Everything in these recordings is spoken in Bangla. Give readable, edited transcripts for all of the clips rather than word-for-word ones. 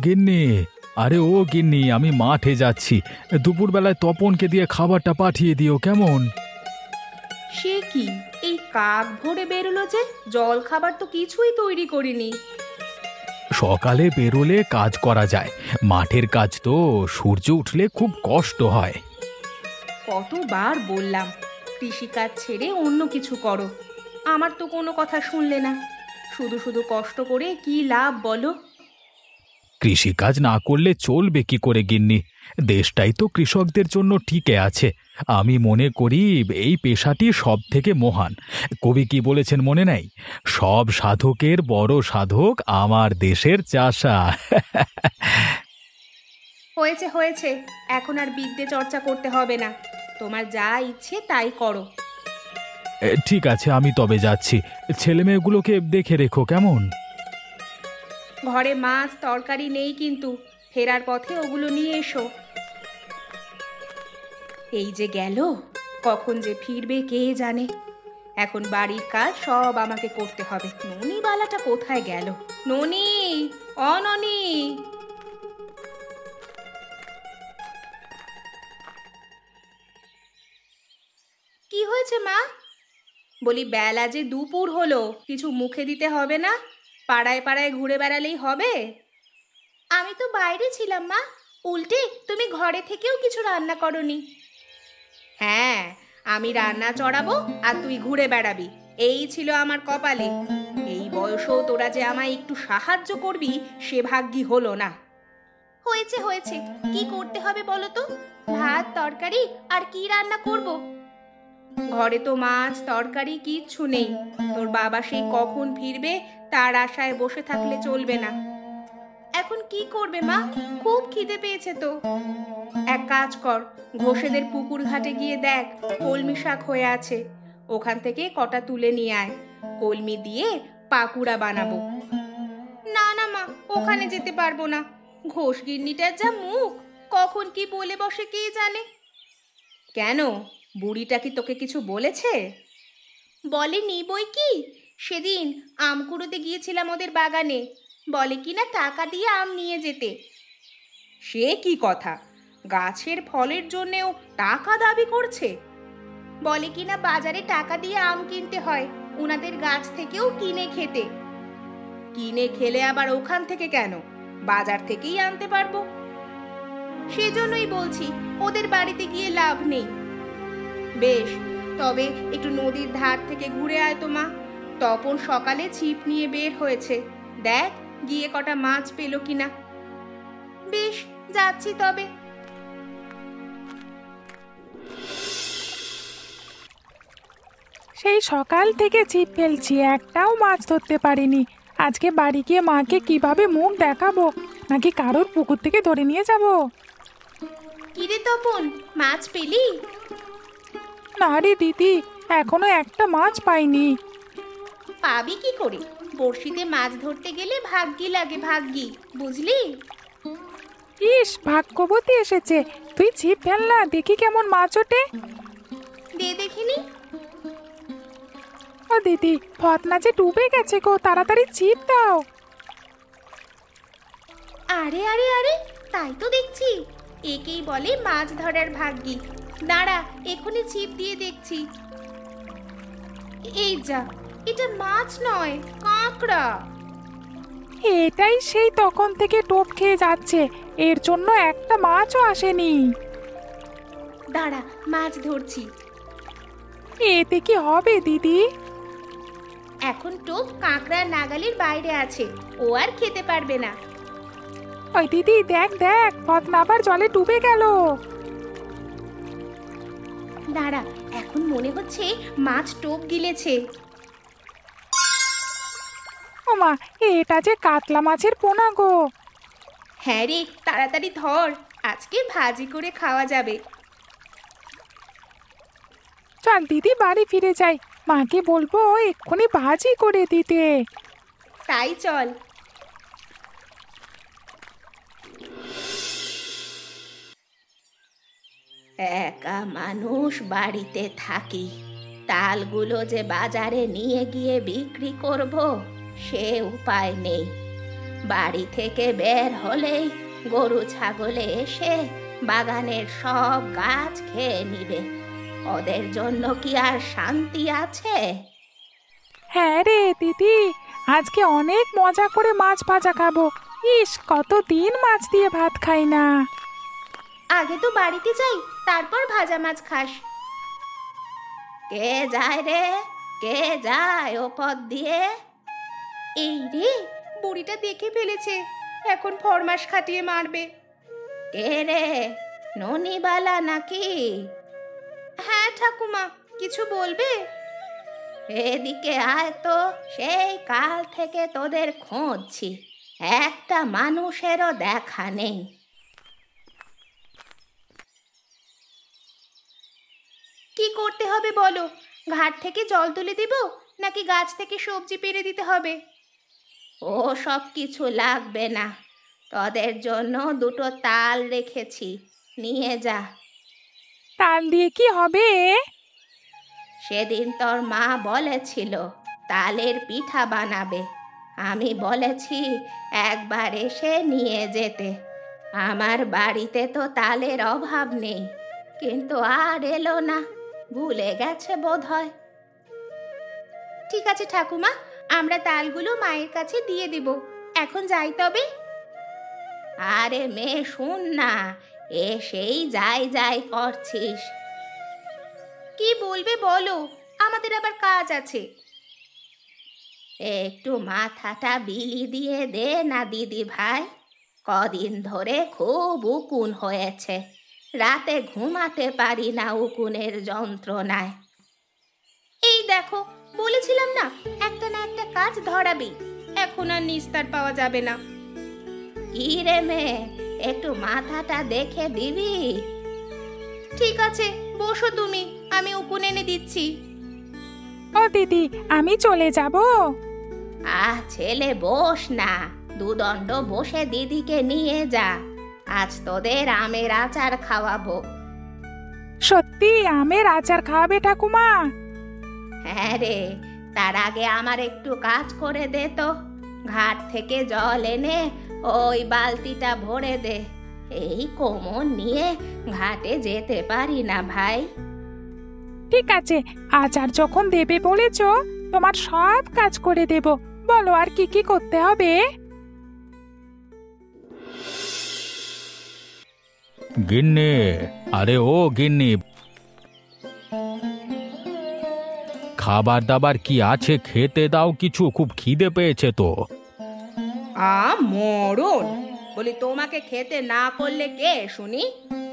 গিন্নি, আরে ও গিন্নি, আমি মাঠে যাচ্ছি। দুপুরবেলায় তপনকে দিয়ে খাবারটা পাঠিয়ে দিও কেমন? সে কি, এই কাক ভোরে বেরোলো যে? জল খাবার তো কিছুই তৈরি করিনি। সকালে বেরোলে কাজ করা যায়, মাঠের কাজ তো সূর্য উঠলে খুব কষ্ট হয়। কতবার বললাম কৃষিকাজ ছেড়ে অন্য কিছু করো, আমার তো কোনো কথা শুনলে না। শুধু শুধু কষ্ট করে কি লাভ বলো? কৃষিকাজ না করলে চলবে কি করে গিন্নি? দেশটাই তো কৃষকদের জন্য টিকে আছে। আমি মনে করি এই পেশাটি সব থেকে মহান। কবি কি বলেছেন মনে নাই? সব সাধকের বড় সাধক আমার দেশের চাষা। হয়েছে হয়েছে, এখন আর বিদ্যে চর্চা করতে হবে না। তোমার যা ইচ্ছে তাই করো। ঠিক আছে, আমি তবে যাচ্ছি। ছেলে মেয়েগুলোকে দেখে রেখো কেমন? ঘরে মাছ তরকারি নেই, কিন্তু ফেরার পথে ওগুলো নিয়ে এসো। এই যে গেল, কখন যে ফিরবে কে জানে। এখন বাড়ির কাজ সব আমাকে করতে হবে। ননিবালাটা কোথায় গেল? ননি, অননি। কি হয়েছে মা? বলি বেলা যে দুপুর হলো, কিছু মুখে দিতে হবে না? পাড়ায় পাড়ায় ঘুরে বেড়ালেই হবে? আমি তো বাইরে ছিলাম মা, উল্টে তুমি ঘরে থেকেও কিছু রান্না করনি। হ্যাঁ, আমি রান্না চড়াবো আর তুই ঘুরে বেড়াবি, এই ছিল আমার কপালে। এই বয়সেও তোরা যে আমায় একটু সাহায্য করবি সে ভাগ্যি হলো না। হয়েছে হয়েছে, কি করতে হবে বলো তো? ভাত তরকারি আর কি রান্না করব? ঘরে তো মাছ তরকারি কিচ্ছু নেই। তোর বাবা সেই কখন ফিরবে তার আশায় বসে থাকলে চলবে না। এখন কি করবে মা? খুব খিদে পেয়েছে তো। এক কাজ কর, ঘোষেদের পুকুর ঘাটে গিয়ে দেখ কলমি শাক হয়ে আছে, ওখান থেকে কটা তুলে নিয়ে আয়। কলমি দিয়ে পাকুড়া বানাবো। না না মা, ওখানে যেতে পারবো না। ঘোষ গিন্নিটার যা মুখ, কখন কি বলে বসে কে জানে। কেন, বুড়িটা কি তোকে কিছু বলেছে? বলেনি বই কি। সেদিন আম কুড়োতে গিয়েছিলাম ওদের বাগানে, বলে কিনা টাকা দিয়ে আম নিয়ে যেতে। সে কি কথা, গাছের ফলের জন্যেও টাকা দাবি করছে? বলে কিনা বাজারে টাকা দিয়ে আম কিনতে হয়, ওনাদের গাছ থেকেও কিনে খেতে। কিনে খেলে আবার ওখান থেকে কেন, বাজার থেকেই আনতে পারবো। সেজন্যই বলছি ওদের বাড়িতে গিয়ে লাভ নেই। বেশ, তবে একটু নদীর ধার থেকে ঘুরে আয় তো মা। তপন সকালে ছিপ নিয়ে বের হয়েছে, দেখ গিয়ে কটা মাছ পেল কিনা। বেশ, যাচ্ছি তবে। সেই সকাল থেকে ছিপ ফেলছি, একটাও মাছ ধরতে পারিনি। আজকে বাড়ি গিয়ে মাকে কিভাবে মুখ দেখাবো, নাকি কারোর পুকুর থেকে ধরে নিয়ে যাব? কিরে তপন, মাছ পেলি? না রে দিদি, এখনো একটা মাছ পাইনি। পাবি কি করে? বড়শিতে মাছ ধরতে গেলে ভাগ্যি লাগে, ভাগ্যি, বুঝলি? ইস, ভাগ্যবতী এসেছে। তুই ছিপ ফেল না, দেখি কেমন মাছ ওঠে। দে দেখিনি। ও দিদি, ফতনা যে ডুবে গেছে গো, তাড়াতাড়ি ছিপ দাও। আরে আরে আরে, তাই তো দেখছি। একেই বলে মাছ ধরার ভাগ্যি। দাঁড়া, এখনই ছিপ দিয়ে দেখছি। এই যা, এটা মাছ নয়, কাঁকড়া। এটাই সেই তখন থেকে টোপ খেয়ে যাচ্ছে, এর জন্য একটা মাছও আসেনি। দাঁড়া, মাছ ধরছি। এতে কি হবে দিদি? এখন টোপ কাঁকড়ার নাগালের বাইরে আছে, ও আর খেতে পারবে না। ওই দিদি, দেখ দেখ, ফতনা আবার জলে ডুবে গেল। দাঁড়া, এখন মনে হচ্ছে মাছ টোপ গিলেছে। ওমা, এটা যে কাতলা মাছের পোনা গো। হ্যাঁ রে, তাড়াতাড়ি ধর, আজকে ভাজি করে খাওয়া যাবে। চল দিদি, বাড়ি ফিরে যাই, মাকে বলবো এক্ষুনি ভাজি করে দিতে। তাই চল। একা মানুষ বাড়িতে থাকি, তালগুলো যে বাজারে নিয়ে গিয়ে বিক্রি করব সে উপায় নেই। বাড়ি থেকে বের হলেই গরু ছাগলে এসে বাগানের সব গাছ খেয়ে নিবে। ওদের জন্য কি আর শান্তি আছে? হ্যাঁ রে দিদি, আজকে অনেক মজা করে মাছ ভাজা খাবো। ইস, কতদিন মাছ দিয়ে ভাত খাই না। আগে তো বাড়িতে যাই, তারপর ভাজা মাছ খাস। কে যায় রে, কে যায় ও পথ দিয়ে? এই রে, বুড়িটা দেখে ফেলেছে, এখন ফরমাস খাটিয়ে মারবে। কে রে, ননিবালা নাকি? হ্যাঁ ঠাকুমা, কিছু বলবে? এদিকে আয় তো, সেই কাল থেকে তোদের খুঁজছি, একটা মানুষেরও দেখা নেই। কি করতে হবে বলো? ঘাট থেকে জল তুলে দিব নাকি গাছ থেকে সবজি পেড়ে দিতে হবে? ও সব কিছু লাগবে না, তোদের জন্য দুটো তাল রেখেছি, নিয়ে যা। তাল দিয়ে কি হবে? সেদিন তোর মা বলেছিল তালের পিঠা বানাবে, আমি বলেছি একবার এসে নিয়ে যেতে। আমার বাড়িতে তো তালের অভাব নেই, কিন্তু আর এলো না, ভুলে গেছে বোধহয়। ঠিক আছে ঠাকুমা, আমরা তালগুলো মায়ের কাছে দিয়ে দেব। এখন যাই তবে। আরে মেয়ে শোন না, এসেই যাই যাই করছিস। কি বলবে বলো, আমাদের আবার কাজ আছে। একটু মাথাটা বিলি দিয়ে দে না দিদি ভাই, কদিন ধরে খুব উকুন হয়েছে, রাতে ঘুমাতে পারি না উকুনের যন্ত্রণায়। এই দেখো, বলেছিলাম না একটা না একটা কাজ ধরাবি, এখন আর নিস্তার পাওয়া যাবে না। কি রে মেয়ে, একটু মাথাটা দেখে দিবি? ঠিক আছে, বসো তুমি, আমি উকুন এনে দিচ্ছি। ও দিদি, আমি চলে যাব। ছেলে বস না, দুদণ্ড বসে দিদিকে নিয়ে যা, আজ তোদের আমের আচার খাওয়াবো। সত্যি আমের আচার খাওয়াবে ঠাকুমা? হ্যাঁ রে, তার আগে আমার একটু কাজ করে দে তো। ঘাট থেকে জল এনে ওই বালতিটা ভরে দে, এই কোমর নিয়ে ঘাটে যেতে পারি না ভাই। ঠিক আছে, আচার যখন দেবে বলেছো, তোমার সব কাজ করে দেব। বলো আর কি কি করতে হবে? গিন্নি, আরে ও গিন্নি, খাবার দাবার কি আছে, খেতে দাও কিছু, খুব খিদে পেয়েছে তো। মরণ, বলি তোমাকে খেতে না করলে কে শুনি?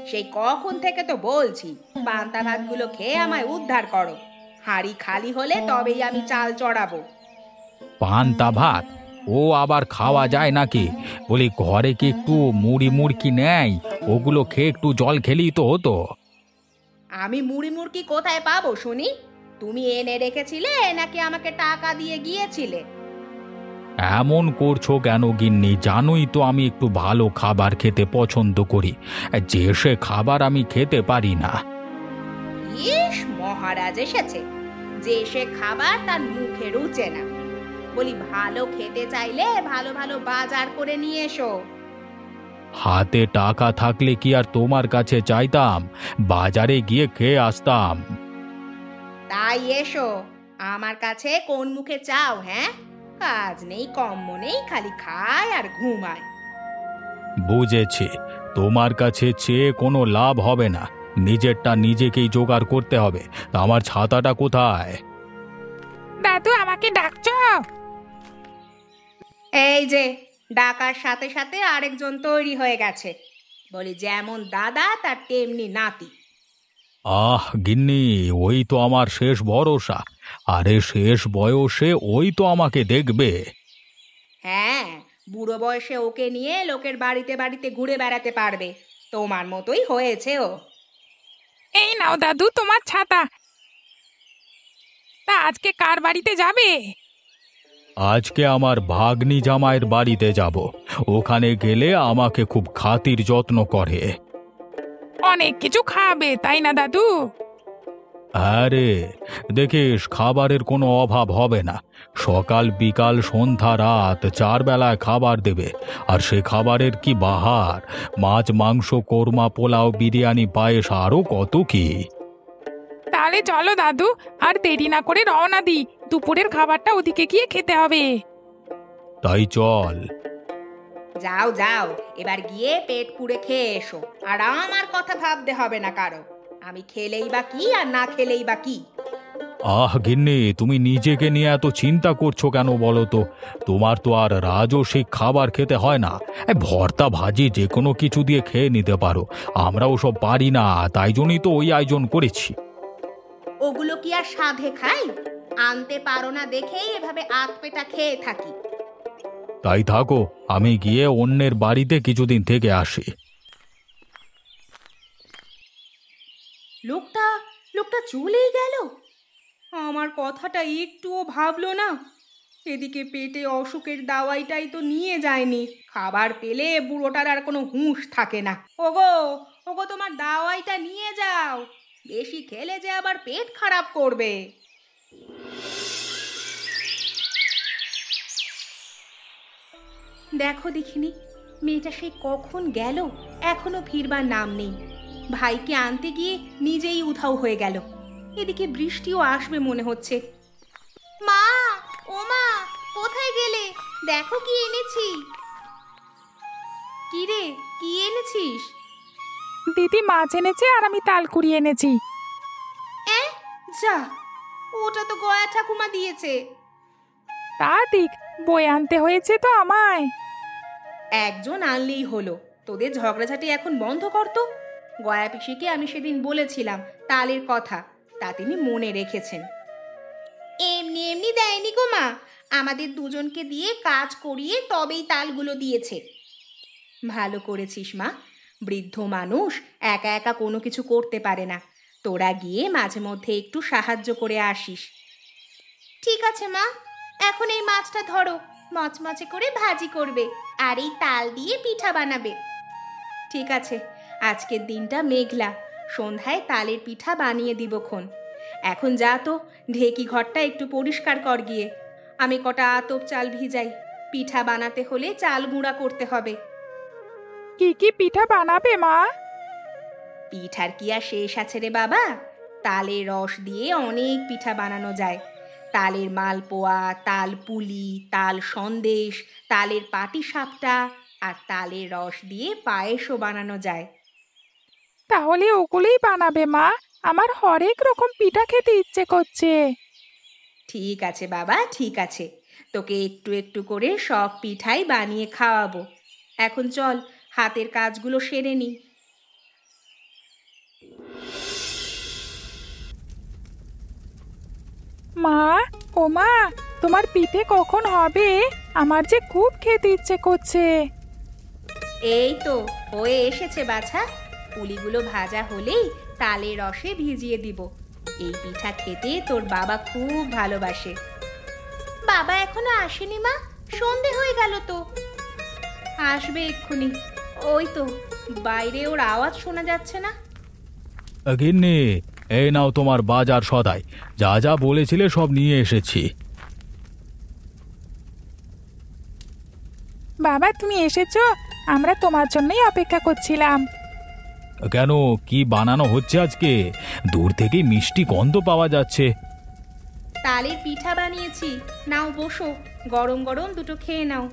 সেই কখন থেকে তো বলছি পান্তা ভাতগুলো খেয়ে আমায় উদ্ধার করো। হাঁড়ি খালি হলে তবেই আমি চাল চড়াবো। পান্তা ভাত ও আবার খাওয়া যায় নাকি? বলি ঘরে কি একটু মুড়ি মুড়কি নেই? ওগুলো খেয়ে একটু জল খেলেই তো হতো। আমি মুড়ি মুড়কি কোথায় পাবো শুনি? তুমি এনে রেখেছিলে নাকি আমাকে টাকা দিয়ে গিয়েছিলে? এমন করছো কেন গিন্নি? জানোই তো আমি একটু ভালো খাবার খেতে পছন্দ করি, যে সে খাবার আমি খেতে পারি না। ইস, মহারাজ এসেছে, যে সে খাবার তার মুখে রুচে না। বলি ভালো খেতে চাইলে ভালো ভালো বাজার করে নিয়ে এসো। হাতে টাকা থাকলে কি আর তোমার কাছে চাইতাম? বাজারে গিয়ে খেয়ে আসতাম। তাই এসো, আমার কাছে কোন মুখে চাও? হ্যাঁ, কাজ নেই কম্ম নেই, খালি খায় আর ঘুমায়। বুঝেছি, তোমার কাছে চেয়ে কোনো লাভ হবে না, নিজেরটা নিজেকেই জোগাড় করতে হবে। তা আমার ছাতাটা কোথায়? দাদু, আমাকে ডাকছো? এই যে, ডাকার সাথে সাথে আরেকজন তৈরি হয়ে গেছে। বলি যেমন দাদা তার তেমনি নাতি। আহ গিন্নি, ওই তো আমার শেষ ভরসা। আরে শেষ বয়সে ওই তো আমাকে দেখবে। হ্যাঁ, বুড়ো বয়সে ওকে নিয়ে লোকের বাড়িতে বাড়িতে ঘুরে বেড়াতে পারবে, তোমার মতোই হয়েছে ও। এই নাও দাদু, তোমার ছাতা। তা আজকে কার বাড়িতে যাবে? আজকে আমার ভাগ্নি জামাইয়ের বাড়িতে যাব। ওখানে গেলে আমাকে খুব খাতির যত্ন করে। অনেক কিছু খাবে, তাই না দাদু? আরে দেখিস খাবারের কোনো অভাব হবে না। সকাল বিকাল সন্ধ্যা রাত 4 বেলায় খাবার দেবে। আর সে খাবারের কি বাহার! মাছ মাংস কোরমা পোলাও বিরিয়ানি পায়েস আরও কত কি। তাহলে চলো দাদু, আর দেরি না করে রওনা দিই। দুপুরের খাবারটা ওদিকে গিয়ে খেতে হবে। তাই চল। যাও যাও, এবার গিয়ে পেট পুড়ে খেয়ে এসো। আর আমার কথা ভাবতে হবে না কারো। আমি খেলেই বা কি আর না খেলেই বা কি। আহ গিন্নি, তুমি নিজেকে নিয়ে এত চিন্তা করছো কেন বলো তো? তোমার তো আর রাজস্বিক খাবার খেতে হয় না। ভর্তা ভাজি যে কোনো কিছু দিয়ে খেয়ে নিতে পারো। আমরা ওসব পারি না, তাই জন্যই তো ওই আয়োজন করেছি। ওগুলো কি আর সাধে খাই? আনতে পারো না দেখেই এভাবে আধপেটা খেয়ে থাকি। তাই থাকো, আমি গিয়ে অন্যের বাড়িতে কিছুদিন থেকে আসি। লোকটা লোকটা চলেই গেল। আমার কথাটা একটুও ভাবলো না। এদিকে পেটে অসুখের দাওয়াইটাই তো নিয়ে যায়নি। খাবার পেলে বুড়োটার আর কোনো হুঁশ থাকে না। ওগো ওগো, তোমার দাওয়াইটা নিয়ে যাও। বেশি খেলে যে আবার পেট খারাপ করবে। দেখো দেখিনি, মেয়েটা সে কখন গেল, এখনো ফিরবার নাম নেই। ভাইকে আনতে গিয়ে নিজেই উধাও হয়ে গেল। এদিকে বৃষ্টিও আসবে মনে হচ্ছে। মা, ও মা, কোথায় গেলে? দেখো কি এনেছি। কি রে, কি এনেছিস? দিদি মাছ এনেছে আর আমি তাল কুড়িয়ে এনেছি। যা, ওটা তো গয়া ঠাকুমা দিয়েছে। তা ঠিক, বই আনতে হয়েছে তো আমায়। একজন আনলেই হলো। তোদের ঝগড়াঝাটি এখন বন্ধ করতো। গয়া পিসিকে আমি সেদিন বলেছিলাম তালের কথা, তা তিনি মনে রেখেছেন। এমনি এমনি দেয়নি গো মা, আমাদের দুজনকে দিয়ে কাজ করিয়ে তবেই তালগুলো দিয়েছে। ভালো করেছিস মা। বৃদ্ধ মানুষ একা একা কোনো কিছু করতে পারে না। তোরা গিয়ে মাঝে মধ্যে একটু সাহায্য করে আসিস। ঠিক আছে মা, এখন এই মাছটা ধরো, মচমচে করে ভাজি করবে আর এই তাল দিয়ে পিঠা বানাবে। ঠিক আছে, আজকের দিনটা মেঘলা, সন্ধ্যায় তালের পিঠা বানিয়ে দিবক্ষণ। এখন যা তো, ঢেকি ঘরটা একটু পরিষ্কার কর গিয়ে। আমি কটা আতপ চাল ভিজাই। পিঠা বানাতে হলে চাল গুঁড়া করতে হবে। কি কি পিঠা বানাবে মা? পিঠার কি আর শেষ আছে রে বাবা? তালের রস দিয়ে অনেক পিঠা বানানো যায়। তালের মালপোয়া, তাল পুলি, তাল সন্দেশ, তালের পাটিসাপটা আর তালের রস দিয়ে পায়েসও বানানো যায়। তাহলে ওগুলোই বানাবে মা, আমার হরেক রকম পিঠা খেতে ইচ্ছে করছে। ঠিক আছে বাবা, ঠিক আছে, তোকে একটু একটু করে সব পিঠাই বানিয়ে খাওয়াবো। এখন চল, হাতের কাজগুলো সেরে নি। মা, ও মা, তোমার পিঠে কখন হবে? আমার যে খুব খেতে ইচ্ছে করছে। এই তো হয়ে এসেছে বাছা। পুলিগুলো ভাজা হলেই তালের রসে ভিজিয়ে দিব। এই পিঠা খেতে তোর বাবা খুব ভালোবাসে। বাবা এখনো আসেনি মা, সন্ধে হয়ে গেল তো। আসবে এক্ষুনি। ওই তো বাইরে ওর আওয়াজ শোনা যাচ্ছে না? গিন্নি, এই নাও তোমার বাজার সদাই। যা যা বলেছিলে সব নিয়ে এসেছি। বাবা তুমি এসেছো? আমরা তোমার জন্যই অপেক্ষা করছিলাম। কেন, কি বানানো হচ্ছে আজকে? দূর থেকে মিষ্টি গন্ধ পাওয়া যাচ্ছে। তালের পিঠা বানিয়েছি, নাও বসো, গরম গরম দুটো খেয়ে নাও।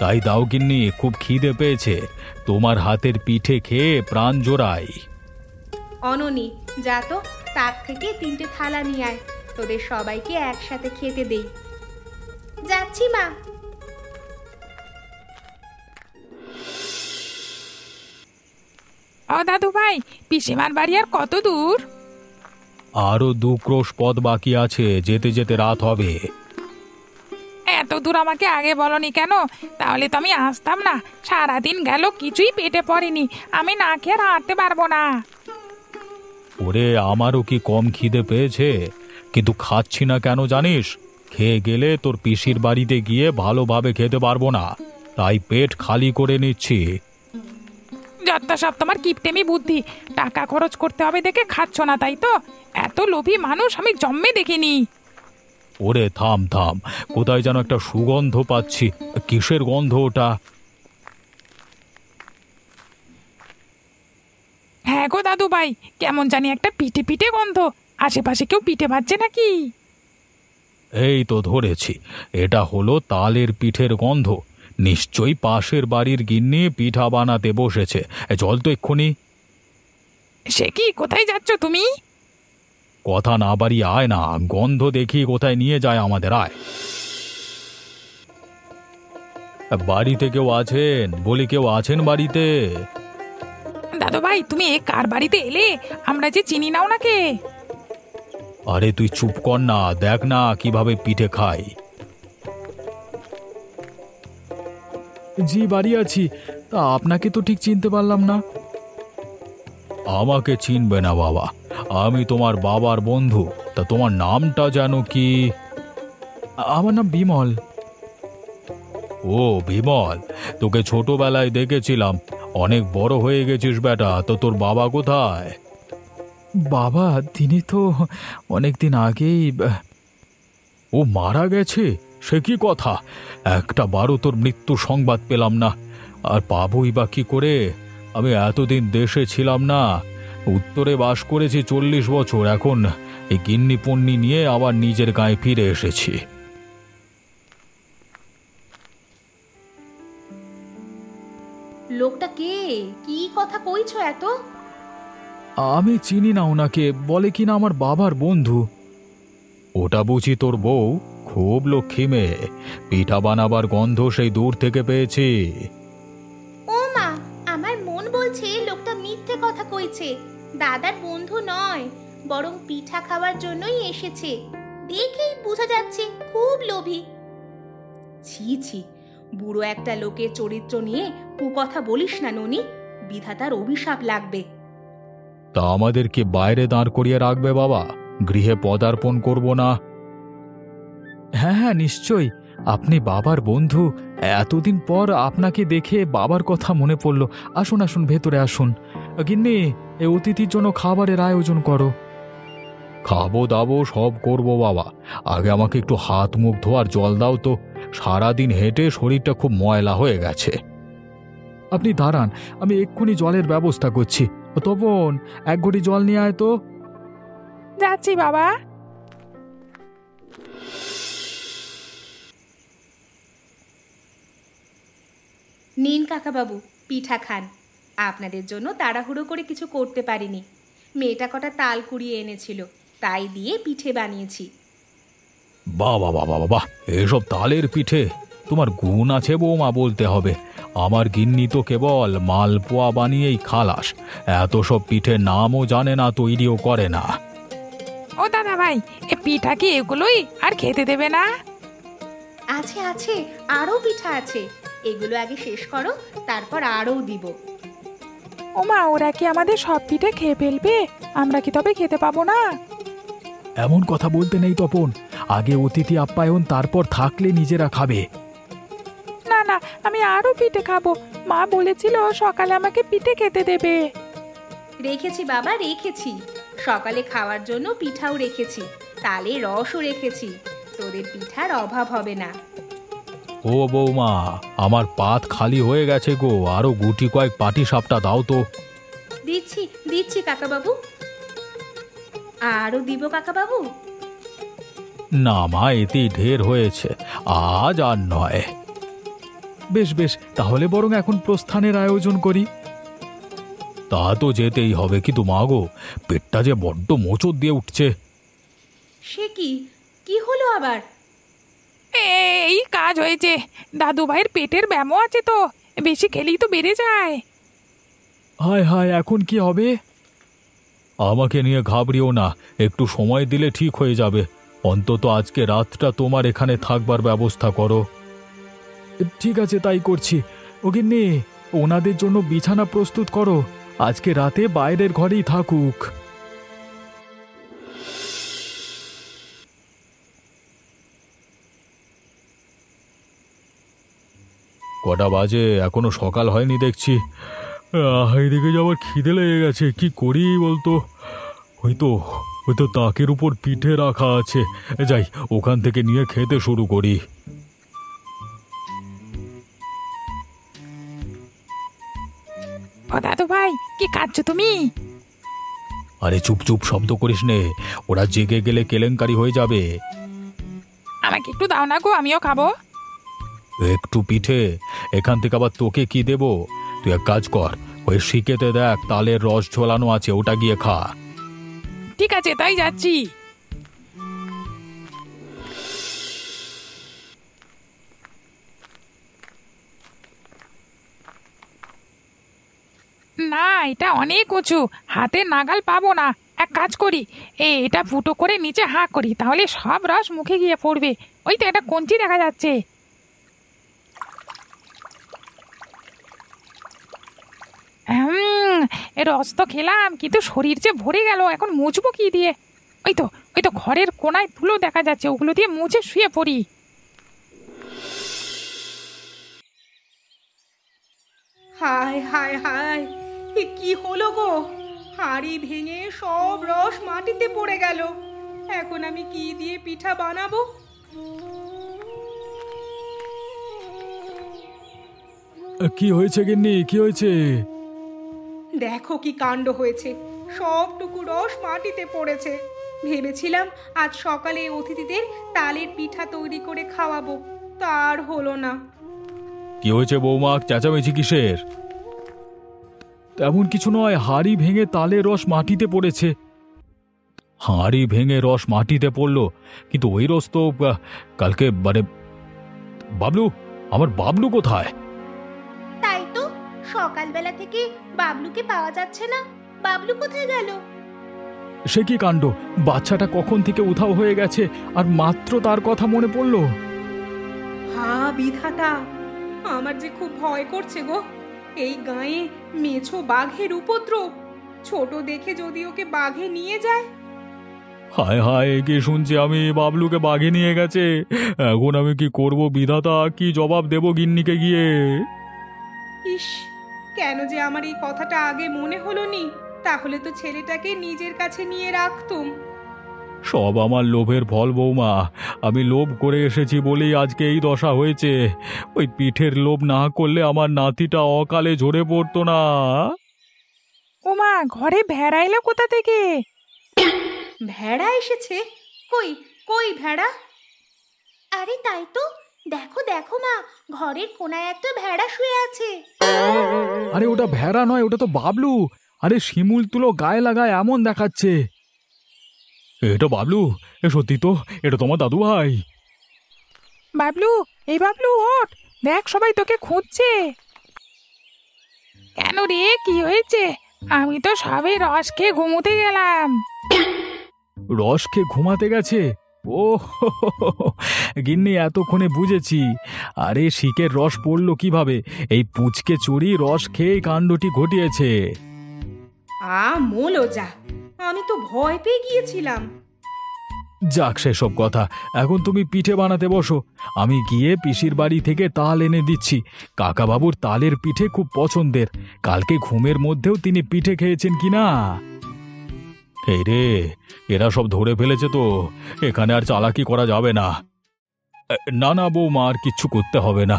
তাই দাও গিন্নি, খুব খিদে পেয়েছে। তোমার হাতের পিঠে খেয়ে প্রাণ জোড়াই। অননি, যা তো তাক থেকে 3টে থালা নিয়ে আয়, তোদের সবাইকে একসাথে খেতে দেই। যাচ্ছি মা। ও দাদু ভাই, পিসিমার বাড়ি আর কত দূর? আরো 2 ক্রোশ পথ বাকি আছে, যেতে যেতে রাত হবে। এত দূর আমাকে আগে বলনি কেন? তাহলে তো আমি আসতাম না। সারাদিন গেল, কিছুই পেটে পড়েনি। আমি না খেয়ে আর হাঁটতে পারবো না। ওরে, আমারও কি কম খিদে পেয়েছে, কিন্তু খাচ্ছি না কেন জানিস? খেয়ে গেলে তোর পিসির বাড়িতে গিয়ে ভালোভাবে খেতে পারবো না, তাই পেট খালি করে নিচ্ছি। যত সব তোমার কিপটেমি বুদ্ধি। টাকা খরচ করতে হবে দেখে খাচ্ছ না, তাই তো? এত লোভী মানুষ আমি জন্মে দেখিনি। ওরে থাম থাম, কোথায় যেন একটা সুগন্ধ পাচ্ছি। কিসের গন্ধ ওটা? হ্যাঁ গো দাদু ভাই, কেমন জানি একটা পিঠে পিঠে গন্ধ। আশেপাশে কেউ পিঠে ভাজছে নাকি? এই তো ধরেছি, এটা হলো তালের পিঠের গন্ধ। নিশ্চয়ই পাশের বাড়ির গিন্নি পিঠা বানাতে বসেছে। চল তো এক্ষুনি। সে কি, কোথায় যাচ্ছ তুমি? কথা না বাড়িয়ে আয় না, গন্ধ দেখি কোথায় নিয়ে যায় আমাদের। আয়। বাড়িতে কেউ আছেন বলি? কেউ আছেন বাড়িতে? দাদু ভাই, তুমি এ কার বাড়িতে এলে? আমরা যে চিনি না ওনাকে। আরে তুই চুপ কর না, দেখ না কিভাবে পিঠে খাই। জি বাড়ি আছি। তা আপনাকে তো ঠিক চিনতে পারলাম না। আমাকে চিনবে না বাবা, আমি তোমার বাবার বন্ধু। তা তোমার নামটা যেন কি? আমার নাম বিমল। ও বিমল, তোকে ছোটবেলায় দেখেছিলাম, অনেক বড় হয়ে গেছিস বেটা। তো তোর বাবা কোথায়? বাবা তিনি তো অনেক দিন আগেই। ও মারা গেছে? সে কি কথা! একটা বারও তোর মৃত্যু সংবাদ পেলাম না। আর পাবই বা কি করে? আমি এতদিন দেশে ছিলাম না, উত্তরে বাস করেছি 40 বছর। এখন এই গিন্নি পন্নি নিয়ে আবার নিজের গায়ে ফিরে এসেছি। লোকটা কে? কি কথা কইছো এত? আমি চিনি না ওনাকে, বলে কিনা আমার বাবার বন্ধু। ওটা বুঝি তোর বউ? খুব লক্ষ্মী মেয়ে, পিঠা বানাবার গন্ধ সেই দূর থেকে পেয়েছি। ও মা, আমার মন বলছে লোকটা মিথ্যে কথা কইছে। দাদার বন্ধু নয়, বরং পিঠা খাওয়ার জন্যই এসেছে। দেখেই বোঝা যাচ্ছে খুব লোভী। ছি ছি, বুড়ো একটা লোকের চরিত্র নিয়ে কুকথা বলিস না ননি, বিধাতার অভিশাপ লাগবে। তা আমাদেরকে বাইরে দাঁড় করিয়ে রাখবে বাবা? গৃহে পদার্পণ করব না? হ্যাঁ হ্যাঁ নিশ্চয়ই, আপনি বাবার বন্ধু। এতদিন পর আপনাকে দেখে বাবার কথা মনে পড়ল। আসুন আসুন, ভেতরে আসুন। গিন্নি, এ অতিথির জন্য খাবারের আয়োজন করো। খাবো দাবো সব করব বাবা, আগে আমাকে একটু হাত মুখ ধোয়ার জল দাও তো। সারাদিন হেঁটে শরীরটা খুব ময়লা হয়ে গেছে। আপনি দাঁড়ান, আমি এক্ষুনি জলের ব্যবস্থা করছি। তপন, এক ঘটি জল নিয়ে আয় তো। যাচ্ছি বাবা। নিন কাকাবাবু, পিঠা খান। আপনাদের জন্য তাড়াহুড়ো করে কিছু করতে পারিনি। মেয়েটা কটা তাল কুড়িয়ে এনেছিল, তাই দিয়ে পিঠে বানিয়েছি। বাবা বাবা বাবা, এসব তালের পিঠে! তোমার গুণ আছে বৌমা বলতে হবে। আমার গিন্নি তো কেবল মালপোয়া বানিয়েই খালাস, এত সব পিঠের নামও জানে না, তৈরিও করে না। ও দাদা ভাই, এ পিঠা কি এগুলোই? আর খেতে দেবে না? আছে আছে, আরও পিঠা আছে। এগুলো আগে শেষ করো, তারপর আরও দিব। ও মা, ওরা কি আমাদের সব পিঠে খেয়ে ফেলবে? আমরা কি তবে খেতে পাবো না? এমন কথা বলতে নেই তপন, আগে অতিথি আপ্যায়ন, তারপর থাকলে নিজেরা খাবে। না না, আমি আরো পিঠে খাবো। মা বলেছিল সকালে আমাকে পিঠে খেতে দেবে। রেখেছি বাবা, রেখেছি। সকালে খাওয়ার জন্য পিঠাও রেখেছি, তালের রসও রেখেছি। তোদের পিঠার অভাব হবে না। ও বৌমা, আমার পাত খালি হয়ে গেছে গো, আরো গুটি কয়েক পাটি সাপটা দাও তো। দিচ্ছি দিচ্ছি কাকাবাবু। আরও দিব কাকাবাবু। না মা, এতেই ঢের হয়েছে, আজ আর নয়। বেশ বেশ, তাহলে বরং এখন প্রস্থানের আয়োজন করি। তা তো যেতেই হবে, কিন্তু মা গো, পেটটা যে বড্ড মোচড় দিয়ে উঠছে। সে কি, কি হলো আবার? এই কাজ হয়েছে। দাদু ভাইয়ের পেটের ব্যামো আছে তো, বেশি খেলেই তো বেড়ে যায়। হায় হায়, এখন কি হবে? আমাকে নিয়ে ঘাবড়িও না, একটু সময় দিলে ঠিক হয়ে যাবে। অন্তত আজকে রাতটা তোমার এখানে থাকবার ব্যবস্থা করো। ঠিক আছে, তাই করছি। ও গিন্নি, ওনাদের জন্য বিছানা প্রস্তুত করো, আজকে রাতে বাইরের ঘরেই থাকুক। কটা বাজে? এখনো সকাল হয়নি দেখছি। এদিকে যে আবার খিদে লেগে গেছে, কি করি বলতো? হয়তো হয়তো তাকের উপর পিঠে রাখা আছে, যাই ওখান থেকে নিয়ে খেতে শুরু করি। ও দাদু ভাই, কি কাঁদছো তুমি? আরে চুপ চুপ, শব্দ করিস নে, ওরা জেগে গেলে কেলেঙ্কারি হয়ে যাবে। আমাকে একটু দাও না গো, আমিও খাবো। একটু পিঠে? এখান থেকে আবার তোকে কি দেব? তুই এক কাজ কর, ওই শিকেতে দেখ তালের রস ঝোলানো আছে, ওটা গিয়ে খা। ঠিক আছে, তাই যাচ্ছি। না, এটা অনেক উঁচু, হাতে নাগাল পাবো না। এক কাজ করি, এটা ফুটো করে নিচে হাঁ করি, তাহলে সব রস মুখে গিয়ে পড়বে। ওই তো একটা কঞ্চি দেখা যাচ্ছে। এ রস তো খেলাম, কিন্তু শরীর যে ভরে গেল, এখন মুছবো কি দিয়ে? ওই তো ঘরের কোনায় তুলো দেখা যাচ্ছে, ওগুলো দিয়ে মুছে শুয়ে পড়ি। হায় হায় হায়, এ কি হলো গো? হাঁড়ি ভেঙে সব রস মাটিতে পড়ে গেল। এখন আমি কি দিয়ে পিঠা বানাবো? কি হয়েছে গিন্নি, কি হয়েছে? দেখো কি কাণ্ড হয়েছে, সবটুকু রস মাটিতে পড়েছে। ভেবেছিলাম আজ সকালে অতিথিদের তালের পিঠা তৈরি করে খাওয়াবো, তার হলো না। কি হয়েছে বৌমা, চেঁচামেচি কিসের? তেমন কিছু নয়, হাঁড়ি ভেঙে তালের রস মাটিতে পড়েছে। হাঁড়ি ভেঙে রস মাটিতে পড়লো, কিন্তু ওই রস তো কালকে মানে বাবলু, আমার বাবলু কোথায়? তাই তো, সকালবেলা থেকে বাবলুকে পাওয়া যাচ্ছে না। বাবলু কোথায় গেল? সে কি কাণ্ড, বাচ্চাটা কখন থেকে উধাও হয়ে গেছে, আর মাত্র তার কথা মনে পড়লো। হা বিধাতা, আমার যে খুব ভয় করছে গো। এই গায়ে মেছো বাঘের উপদ্রব, ছোট দেখে যদি ওকে বাঘে নিয়ে যায়। হায় হায়, কি শুনছি আমি, বাবলুকে বাঘে নিয়ে গেছে। এখন আমি কি করব বিধাতা, কি জবাব দেব গিন্নিকে গিয়ে? ইস, কেন যে আমার এই কথাটা আগে মনে হলো নি? তাহলে তো ছেলেটাকে নিজের কাছে নিয়ে রাখতুম। সব আমার লোভের ফল বৌমা, আমি লোভ করে এসেছি বলেই আজকে এই দশা হয়েছে। ওই পিঠের লোভ না করলে আমার নাতিটা অকালে ঝরে পড়তো না। ও মা, ঘরে ভেড়া এলো কোথা থেকে? ভেড়া এসেছে? কই কই ভেড়া? আরে তাই তো, দেখো দেখো মা, ঘরের কোনায় একটা ভেড়া শুয়ে আছে। আরে ওটা ভেড়া নয়, ওটা তো বাবলু। আরে শিমুল তুলো গায়ে লাগায় এমন দেখাচ্ছে। এটা বাবলু? এ সত্যি তো, এটা তোমার দাদু ভাই। বাবলু, এই বাবলু ওঠ, দেখ সবাই তোকে খুঁজছে। কেন রে, কি হয়েছে? আমি তো সবে রস খেয়ে ঘুমোতে গেলাম। রস খেয়ে ঘুমাতে গেছে? ও হো হো হো হো, গিন্নি এতক্ষণে বুঝেছি। আরে শিকের রস পড়লো কিভাবে? এই পুচকে চুরি রস খেয়ে কাণ্ডটি ঘটিয়েছে। মোলো যা, আমি তো ভয় পেয়ে গিয়েছিলাম। যাক সেসব কথা, এখন তুমি পিঠে বানাতে বসো। আমি গিয়ে পিসির বাড়ি থেকে তাল এনে দিচ্ছি। কাকাবাবুর তালের পিঠে খুব পছন্দের। কালকে ঘুমের মধ্যেও তিনি পিঠে খেয়েছেন কিনা। এই রে, এরা সব ধরে ফেলেছে তো, এখানে আর চালাকি করা যাবে না। না না বৌমা, আর কিচ্ছু করতে হবে না,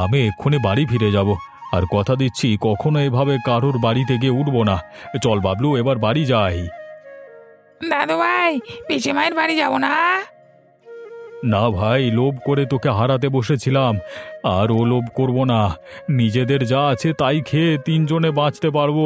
আমি এক্ষুনি বাড়ি ফিরে যাব। আর কথা দিচ্ছি, কখনো এভাবে কারোর বাড়িতে গিয়ে উঠবো না। চল বাবলু, এবার বাড়ি যাই। দাদু ভাই, পিসি মায়ের বাড়ি যাব না। না ভাই, লোভ করে তোকে হারাতে বসেছিলাম, আর ও লোভ করব না। নিজেদের যা আছে তাই খেয়ে তিনজনে বাঁচতে পারবো।